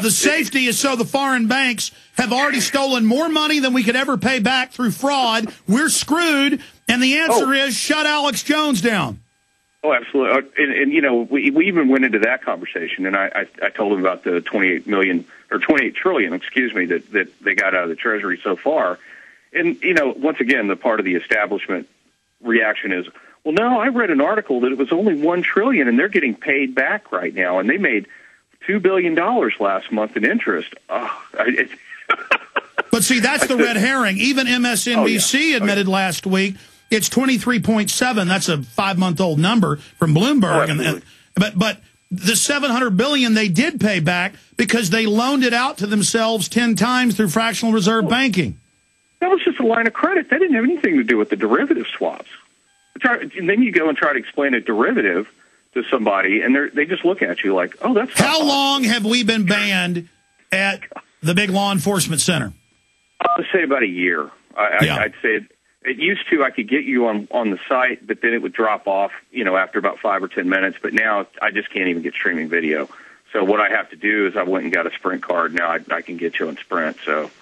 The safety is so the foreign banks have already stolen more money than we could ever pay back through fraud. We're screwed, and the answer is shut Alex Jones down. Oh, absolutely. And you know, we even went into that conversation, and I told him about the 28 trillion, that they got out of the Treasury so far. And, you know, once again, the part of the establishment reaction is, well, no, I read an article that it was only $1 trillion, and they're getting paid back right now, and they made $2 billion last month in interest. But see, that's the red herring. Even MSNBC admitted last week it's 23.7. That's a 5-month-old number from Bloomberg. But the $700 billion they did pay back because they loaned it out to themselves 10 times through fractional reserve banking. That was just a line of credit. That didn't have anything to do with the derivative swaps. And then you go and try to explain a derivative to somebody, and they just look at you like, oh, that's How long have we been banned at the big law enforcement center? I'd say about a year. I'd say it used to, I could get you on the site, but then it would drop off, you know, after about 5 or 10 minutes. But now I just can't even get streaming video. So what I have to do is I went and got a Sprint card. Now I can get you on Sprint. So,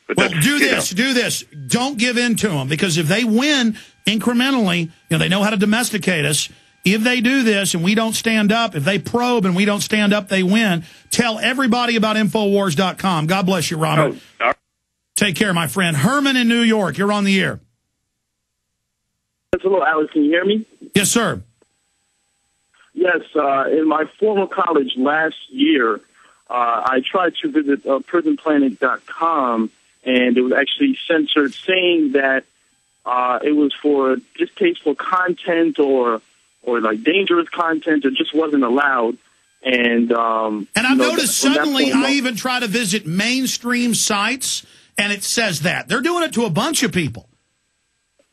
but well, do this. Don't give in to them, because if they win incrementally, you know, they know how to domesticate us. If they do this and we don't stand up, if they probe and we don't stand up, they win. Tell everybody about Infowars.com. God bless you, Robert. Oh, take care, my friend. Herman in New York, you're on the air. Hello, Alex. Can you hear me? Yes, sir. Yes. In my former college last year, I tried to visit Prisonplanet.com, and it was actually censored, saying that it was for distasteful content or like dangerous content. It just wasn't allowed. And I've noticed suddenly I even try to visit mainstream sites, and it says that. They're doing it to a bunch of people.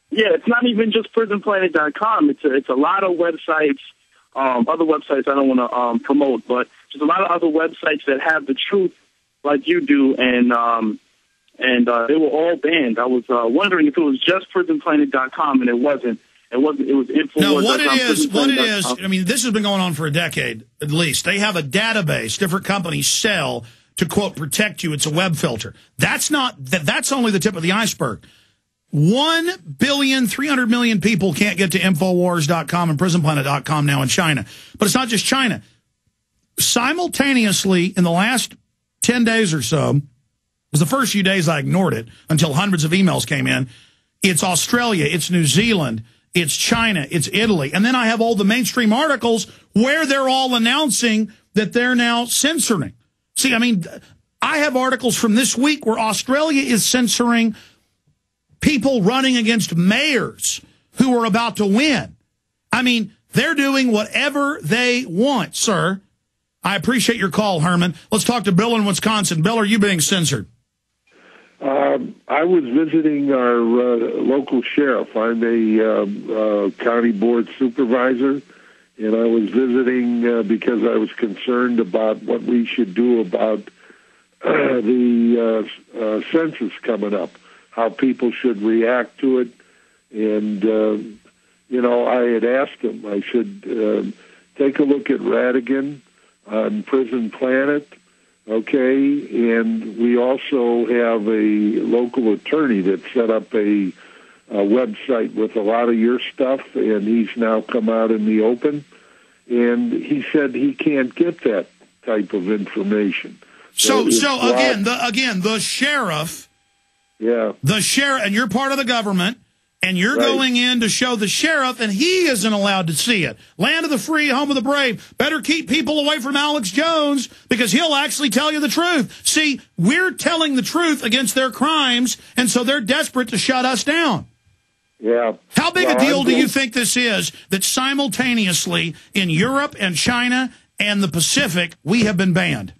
Yeah, it's not even just prisonplanet.com. It's a lot of websites, other websites I don't want to promote, but just a lot of other websites that have the truth like you do, and they were all banned. I was wondering if it was just prisonplanet.com, and it wasn't. It was Infowars. No, what it is, I mean, this has been going on for a decade at least. They have a database different companies sell to, quote, protect you. It's a web filter. That's only the tip of the iceberg. 1,300,000,000 people can't get to Infowars.com and PrisonPlanet.com now in China. But it's not just China. Simultaneously, in the last 10 days or so, it was the first few days I ignored it until hundreds of emails came in. It's Australia, it's New Zealand, it's China, it's Italy. And then I have all the mainstream articles where they're all announcing that they're now censoring. See, I mean, I have articles from this week where Australia is censoring people running against mayors who are about to win. I mean, they're doing whatever they want, sir. I appreciate your call, Herman. Let's talk to Bill in Wisconsin. Bill, are you being censored? I was visiting our local sheriff. I'm a county board supervisor, and I was visiting because I was concerned about what we should do about the census coming up, how people should react to it. And, you know, I had asked him, I said, take a look at Radigan on Prison Planet. Okay, and we also have a local attorney that set up a website with a lot of your stuff, and he's now come out in the open, and he said he can't get that type of information. So again, the sheriff, the sheriff, and you're part of the government, and you're going in to show the sheriff, and he isn't allowed to see it. Land of the free, home of the brave. Better keep people away from Alex Jones, because he'll actually tell you the truth. See, we're telling the truth against their crimes, and so they're desperate to shut us down. Yeah. How big a deal do you think this is that simultaneously in Europe and China and the Pacific, we have been banned?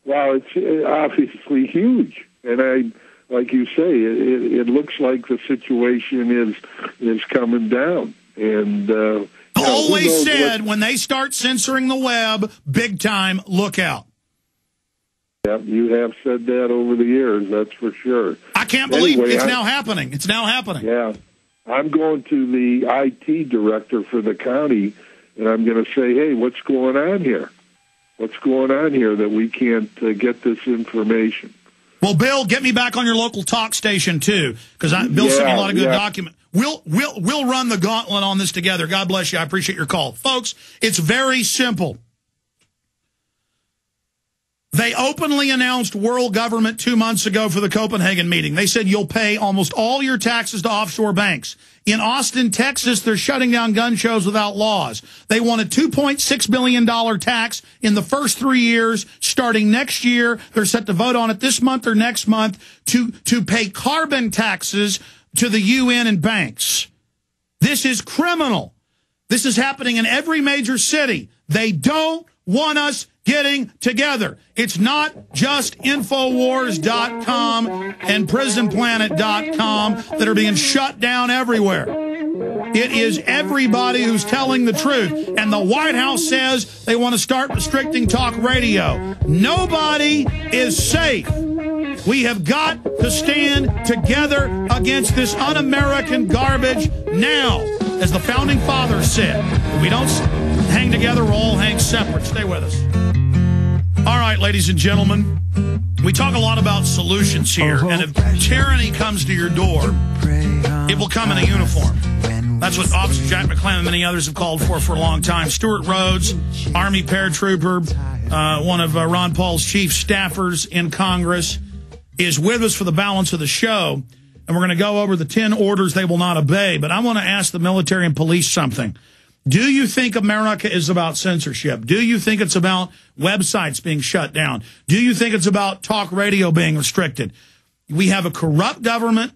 Well, it's obviously huge, and like you say, it looks like the situation is coming down. And always said when they start censoring the web, big time, look out. Yeah, you have said that over the years, that's for sure. I can't believe it's now happening. It's now happening. Yeah. I'm going to the IT director for the county, and I'm going to say, hey, what's going on here? what's going on here that we can't get this information. Well, Bill, get me back on your local talk station, too, because Bill sent me a lot of good documents. We'll run the gauntlet on this together. God bless you. I appreciate your call. Folks, it's very simple. They openly announced world government 2 months ago for the Copenhagen meeting. They said you'll pay almost all your taxes to offshore banks. In Austin, Texas, they're shutting down gun shows without laws. They want a $2.6 billion tax in the first 3 years. Starting next year, they're set to vote on it this month or next month to pay carbon taxes to the UN and banks. This is criminal. This is happening in every major city. They don't want us getting together. It's not just Infowars.com and Prisonplanet.com that are being shut down everywhere. It is everybody who's telling the truth. And the White House says they want to start restricting talk radio. Nobody is safe. We have got to stand together against this un-American garbage now. As the Founding Fathers said, if we don't hang together, we'll all hang separate. Stay with us. All right, ladies and gentlemen, we talk a lot about solutions here, and if tyranny comes to your door, it will come in a uniform. That's what Officer Jack McClellan and many others have called for a long time. Stewart-Rhodes, Army paratrooper, one of Ron Paul's chief staffers in Congress, is with us for the balance of the show, and we're going to go over the 10 orders they will not obey. But I want to ask the military and police something. Do you think America is about censorship? Do you think it's about websites being shut down? Do you think it's about talk radio being restricted? We have a corrupt government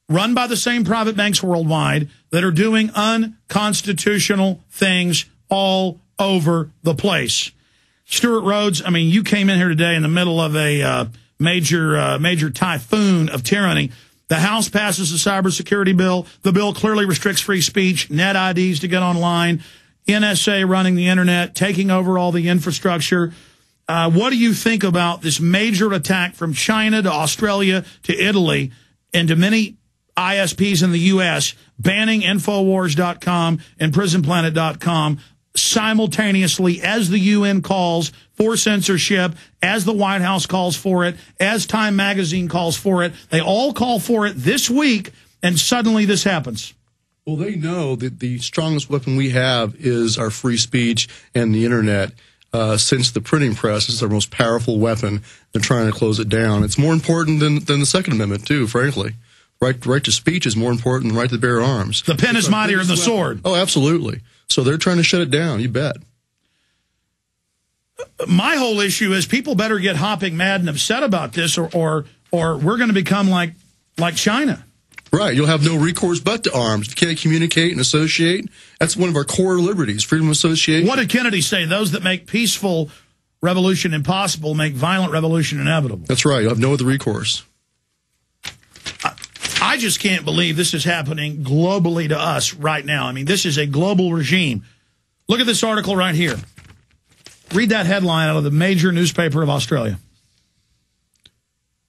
run by the same private banks worldwide that are doing unconstitutional things all over the place. Stewart-Rhodes, I mean, you came in here today in the middle of a major typhoon of tyranny. The House passes a cybersecurity bill. The bill clearly restricts free speech, net IDs to get online, NSA running the internet, taking over all the infrastructure. What do you think about this major attack from China to Australia to Italy and to many ISPs in the U.S., banning Infowars.com and Prisonplanet.com simultaneously as the UN calls for censorship, as the White House calls for it, as Time Magazine calls for it? They all call for it this week, and suddenly this happens. Well, they know that the strongest weapon we have is our free speech and the internet. Since the printing press is our most powerful weapon, they're trying to close it down. It's more important than the Second Amendment, too, frankly. Right to speech is more important than right to bear arms. The pen is mightier than the sword. Oh, absolutely. So they're trying to shut it down, you bet. My whole issue is people better get hopping mad and upset about this, or we're going to become like China. Right. You'll have no recourse but to arms. You can't communicate and associate. That's one of our core liberties, freedom of association. What did Kennedy say? Those that make peaceful revolution impossible make violent revolution inevitable. That's right. You'll have no other recourse. I just can't believe this is happening globally to us right now. I mean, this is a global regime. Look at this article right here. Read that headline out of the major newspaper of Australia.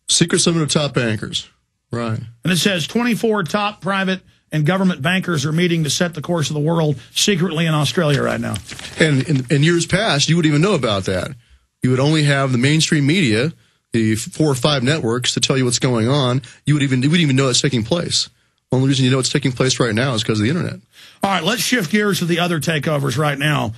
Secret Summit of Top Bankers. Right. And it says 24 top private and government bankers are meeting to set the course of the world secretly in Australia right now. And in years past, you wouldn't even know about that. You would only have the mainstream media, the 4 or 5 networks to tell you what's going on. You wouldn't even know it's taking place. The only reason you know it's taking place right now is because of the internet. All right, let's shift gears to the other takeovers right now.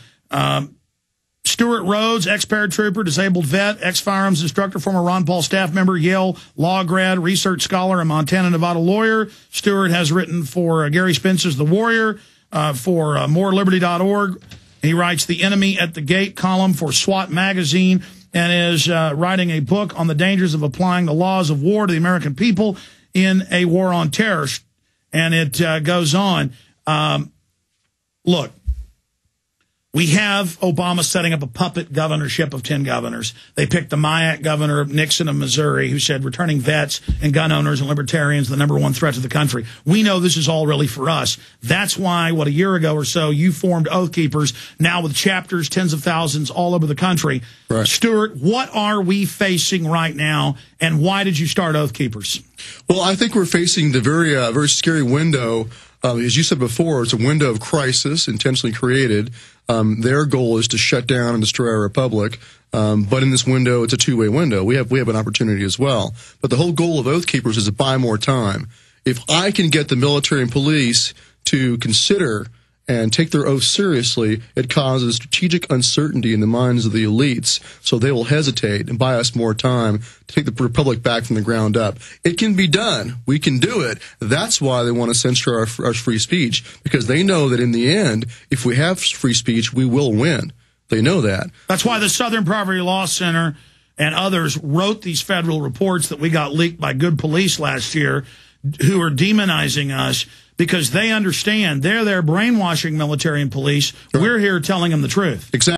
Stewart-Rhodes, ex-paratrooper, disabled vet, ex-firearms instructor, former Ron Paul staff member, Yale law grad, research scholar, and Montana, Nevada lawyer. Stewart has written for Gary Spence's The Warrior, for moreliberty.org. He writes the Enemy at the Gate column for SWAT magazine, and is writing a book on the dangers of applying the laws of war to the American people in a war on terror. And it goes on. Look, we have Obama setting up a puppet governorship of 10 governors. They picked the MIAC governor, Nixon of Missouri, who said returning vets and gun owners and libertarians the #1 threat to the country. We know this is all really for us. That's why, a year ago or so, you formed Oath Keepers, now with chapters, tens of thousands all over the country. Right. Stuart, what are we facing right now, and why did you start Oath Keepers? Well, I think we're facing the very scary window. As you said before, it's a window of crisis intentionally created. Their goal is to shut down and destroy our republic. But in this window, it's a two-way window. We have an opportunity as well. But the whole goal of Oath Keepers is to buy more time. If I can get the military and police to consider and take their oath seriously, it causes strategic uncertainty in the minds of the elites, so they will hesitate and buy us more time to take the republic back from the ground up. It can be done. We can do it. That's why they want to censor our free speech, because they know that in the end, if we have free speech, we will win. They know that. That's why the Southern Poverty Law Center and others wrote these federal reports that we got leaked by good police last year, who are demonizing us, because they understand they're there brainwashing military and police. We're here telling them the truth. Exactly.